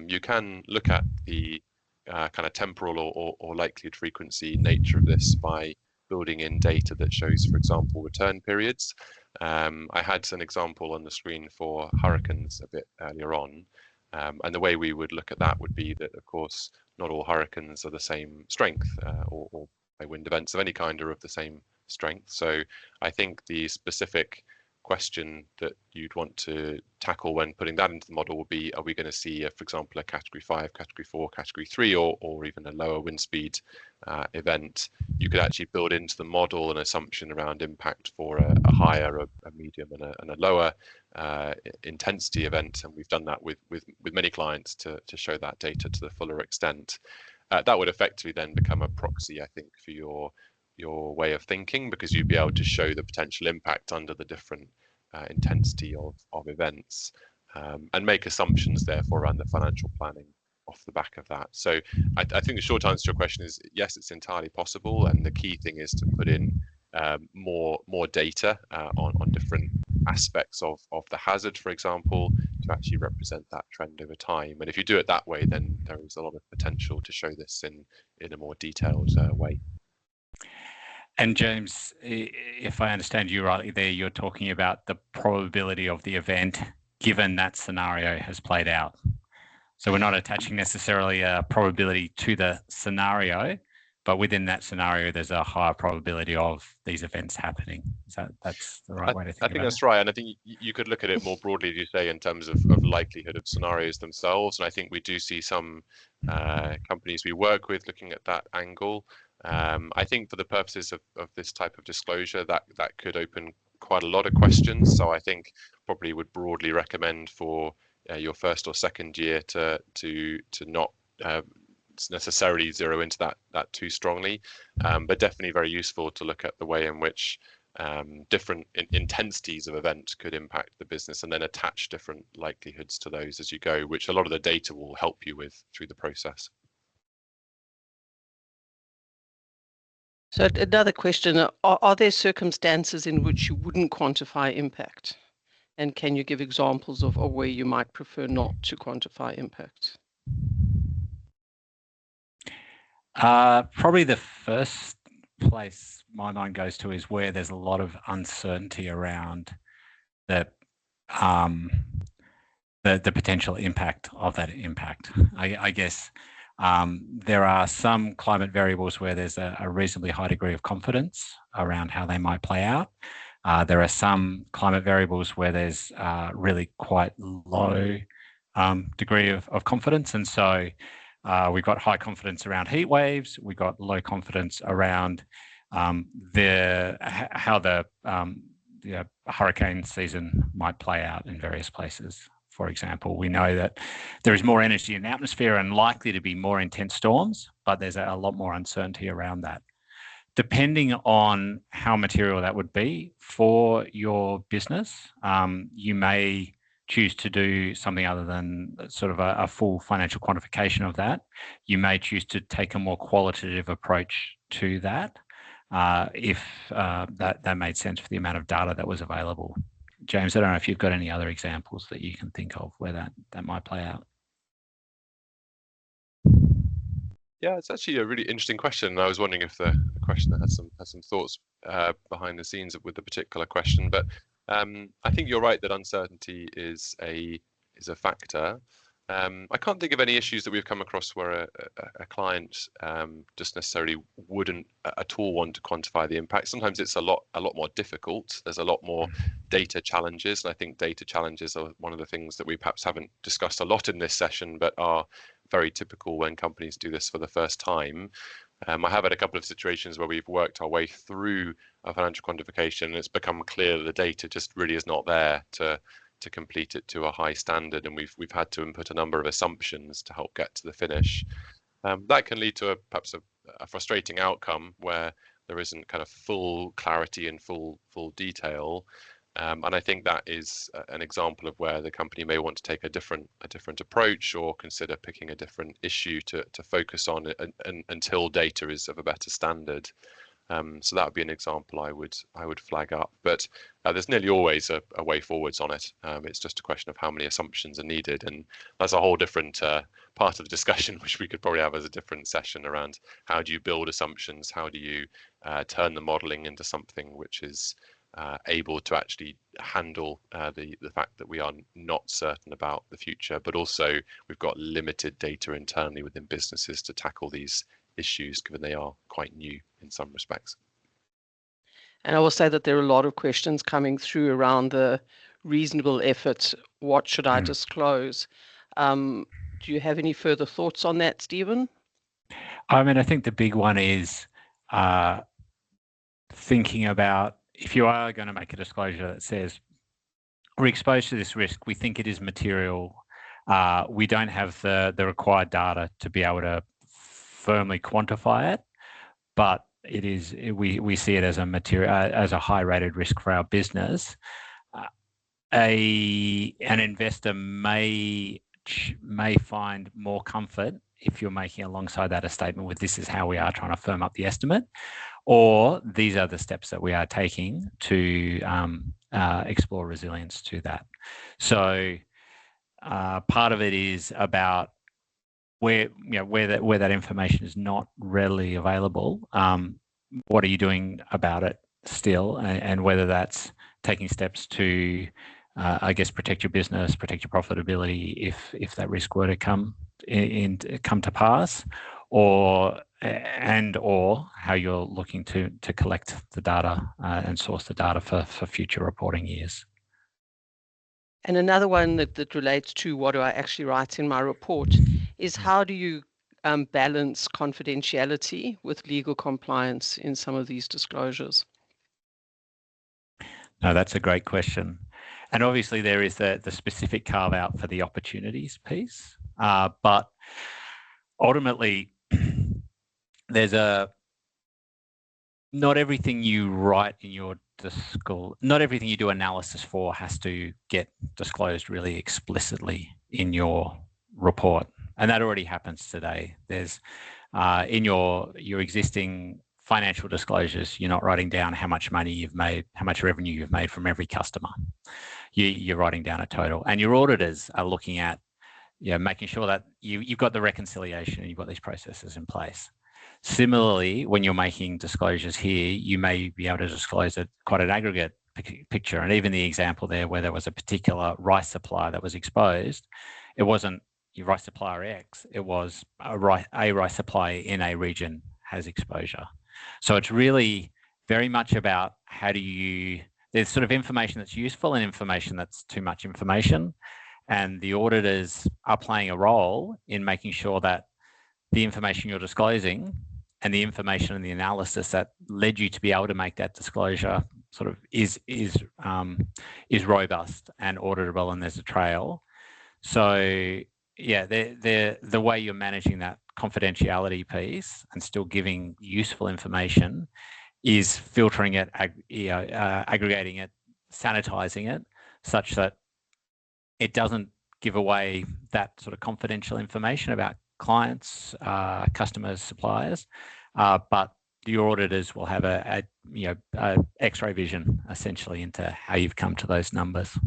you can look at the kind of temporal or likelihood frequency nature of this by building in data that shows, for example, return periods. I had an example on the screen for hurricanes a bit earlier on. And the way we would look at that would be that, of course, not all hurricanes are the same strength or wind events of any kind are of the same strength. So I think the specific question that you'd want to tackle when putting that into the model will be, are we going to see, for example, a category 5, category 4, category 3, or even a lower wind speed event? You could actually build into the model an assumption around impact for a higher, a medium, and a lower intensity event. And we've done that with many clients to show that data to the fuller extent. That would effectively then become a proxy, I think, for your way of thinking, because you'd be able to show the potential impact under the different intensity of events and make assumptions therefore around the financial planning off the back of that. So I think the short answer to your question is yes, it's entirely possible, and the key thing is to put in more data on different aspects of the hazard, for example, to actually represent that trend over time. And if you do it that way, then there is a lot of potential to show this in a more detailed way. And James, if I understand you rightly there, you're talking about the probability of the event given that scenario has played out. So we're not attaching necessarily a probability to the scenario, but within that scenario, there's a higher probability of these events happening. That's the right way to think about it? I think that's right. And I think you could look at it more broadly, as you say, in terms of likelihood of scenarios themselves. And I think we do see some companies we work with looking at that angle. I think for the purposes of this type of disclosure, that could open quite a lot of questions. So I think probably would broadly recommend for your first or second year to not necessarily zero into that too strongly, but definitely very useful to look at the way in which different intensities of event could impact the business, and then attach different likelihoods to those as you go, which a lot of the data will help you with through the process. So another question, are there circumstances in which you wouldn't quantify impact? And can you give examples of where you might prefer not to quantify impact? Probably the first place my mind goes to is where there's a lot of uncertainty around the potential impact of that impact. I guess there are some climate variables where there's a reasonably high degree of confidence around how they might play out. There are some climate variables where there's really quite low degree of confidence. And so we've got high confidence around heat waves. We've got low confidence around how the hurricane season might play out in various places. For example, we know that there is more energy in the atmosphere and likely to be more intense storms, but there's a lot more uncertainty around that. Depending on how material that would be for your business, you may choose to do something other than sort of a full financial quantification of that. You may choose to take a more qualitative approach to that if that made sense for the amount of data that was available. James, I don't know if you've got any other examples that you can think of where that might play out. Yeah, it's actually a really interesting question. And I was wondering if the questioner has some thoughts behind the scenes with the particular question. But I think you're right that uncertainty is a factor. I can't think of any issues that we've come across where a client just necessarily wouldn't at all want to quantify the impact. Sometimes it's a lot more difficult. There's a lot more data challenges, and I think data challenges are one of the things that we perhaps haven't discussed a lot in this session, but are very typical when companies do this for the first time. I have had a couple of situations where we've worked our way through a financial quantification, and it's become clear that the data just really is not there to complete it to a high standard, and we've had to input a number of assumptions to help get to the finish. That can lead to perhaps a frustrating outcome where there isn't kind of full clarity and full detail. And I think that is an example of where the company may want to take a different approach, or consider picking a different issue to focus on until data is of a better standard. So that would be an example I would flag up. But there's nearly always a way forwards on it. It's just a question of how many assumptions are needed, and that's a whole different part of the discussion, which we could probably have as a different session around how do you build assumptions, how do you turn the modelling into something which is able to actually handle the fact that we are not certain about the future, but also we've got limited data internally within businesses to tackle these issues, given they are quite new in some respects. And I will say that there are a lot of questions coming through around the reasonable effort. What should I disclose? Do you have any further thoughts on that, Stephen? I mean, I think the big one is thinking about, if you are going to make a disclosure that says we're exposed to this risk, we think it is material, we don't have the required data to be able to firmly quantify it, but it is, we see it as a material, as a high rated risk for our business. An investor may find more comfort if you're making alongside that a statement with this is how we are trying to firm up the estimate, or these are the steps that we are taking to explore resilience to that. So part of it is about where that information is not readily available. What are you doing about it still, and whether that's taking steps to, I guess, protect your business, protect your profitability if that risk were to come to pass, or how you're looking to collect the data and source the data for future reporting years. And another one that relates to what do I actually write in my report is how do you balance confidentiality with legal compliance in some of these disclosures? No, that's a great question. And obviously there is the specific carve out for the opportunities piece. But ultimately, not everything you write in your not everything you do analysis for has to get disclosed really explicitly in your report. And that already happens today. There's in your existing financial disclosures, you're not writing down how much money you've made, how much revenue you've made from every customer. You're writing down a total. And your auditors are looking at making sure that you've got the reconciliation and you've got these processes in place. Similarly, when you're making disclosures here, you may be able to disclose quite an aggregate picture. And even the example there where there was a particular rice supplier that was exposed, it wasn't your rice supplier X, it was a rice supplier in a region has exposure. So it's really very much about there's sort of information that's useful and information that's too much information. And the auditors are playing a role in making sure that the information you're disclosing and the information and the analysis that led you to be able to make that disclosure sort of is robust and auditable, and there's a trail. So yeah, the way you're managing that confidentiality piece and still giving useful information is filtering it, aggregating it, sanitizing it, such that it doesn't give away that sort of confidential information about clients, customers, suppliers, but your auditors will have a X-ray vision essentially into how you've come to those numbers.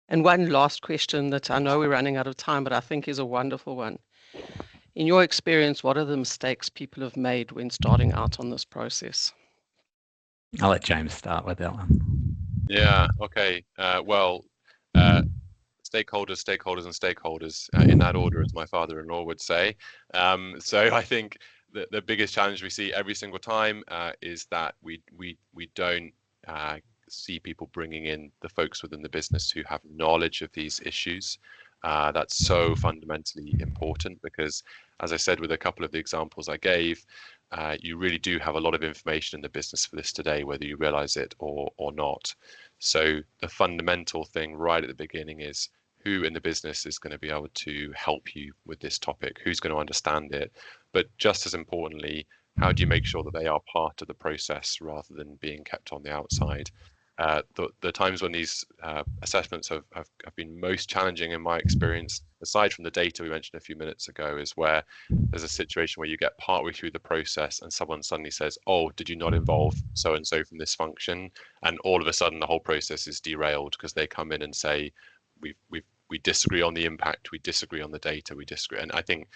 And one last question that I know we're running out of time, but I think is a wonderful one. In your experience, what are the mistakes people have made when starting out on this process? I'll let James start with that one. Yeah, okay. Stakeholders, and stakeholders in that order, as my father-in-law would say. So I think the biggest challenge we see every single time is that we don't see people bringing in the folks within the business who have knowledge of these issues. That's so fundamentally important because, as I said with a couple of the examples I gave, you really do have a lot of information in the business for this today, whether you realize it or not. So the fundamental thing right at the beginning is who in the business is going to be able to help you with this topic, who's going to understand it. But just as importantly, how do you make sure that they are part of the process rather than being kept on the outside? The times when these assessments have been most challenging in my experience, aside from the data we mentioned a few minutes ago, is where there's a situation where you get partway through the process and someone suddenly says, oh, did you not involve so-and-so from this function? And all of a sudden the whole process is derailed because they come in and say, we disagree on the impact, we disagree on the data, we disagree. And I think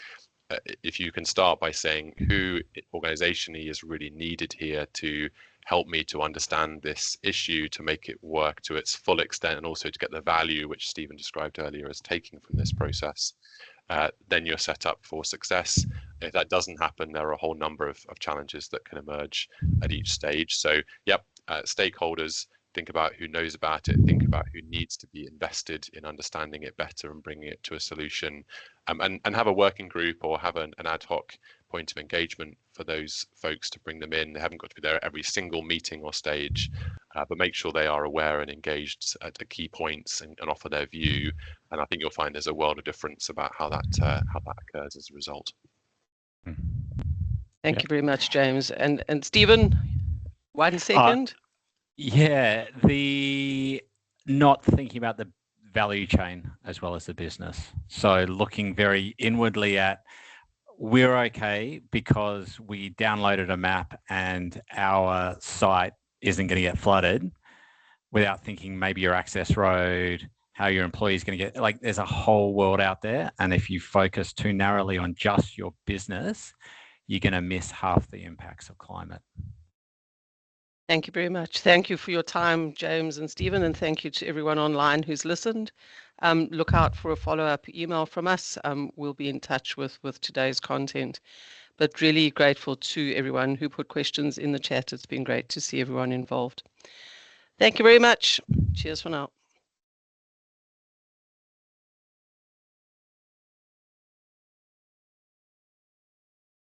if you can start by saying who organizationally is really needed here to help me to understand this issue, to make it work to its full extent, and also to get the value which Stephen described earlier as taking from this process, then you're set up for success. If that doesn't happen, there are a whole number of challenges that can emerge at each stage. So, yep, stakeholders, think about who knows about it, think about who needs to be invested in understanding it better and bringing it to a solution, and have a working group or have an ad hoc point of engagement for those folks to bring them in. They haven't got to be there at every single meeting or stage, but make sure they are aware and engaged at the key points and offer their view. And I think you'll find there's a world of difference about how that occurs as a result. Thank you very much, James. And Stephen, 1 second. Yeah, the not thinking about value chain as well as the business. So looking very inwardly at, we're okay because we downloaded a map and our site isn't going to get flooded, without thinking maybe your access road, how your employees going to get, like, there's a whole world out there. And if you focus too narrowly on just your business, you're going to miss half the impacts of climate. Thank you very much. Thank you for your time, James and Stephen, and thank you to everyone online who's listened. Look out for a follow-up email from us. We'll be in touch with today's content. But really grateful to everyone who put questions in the chat. It's been great to see everyone involved. Thank you very much. Cheers for now.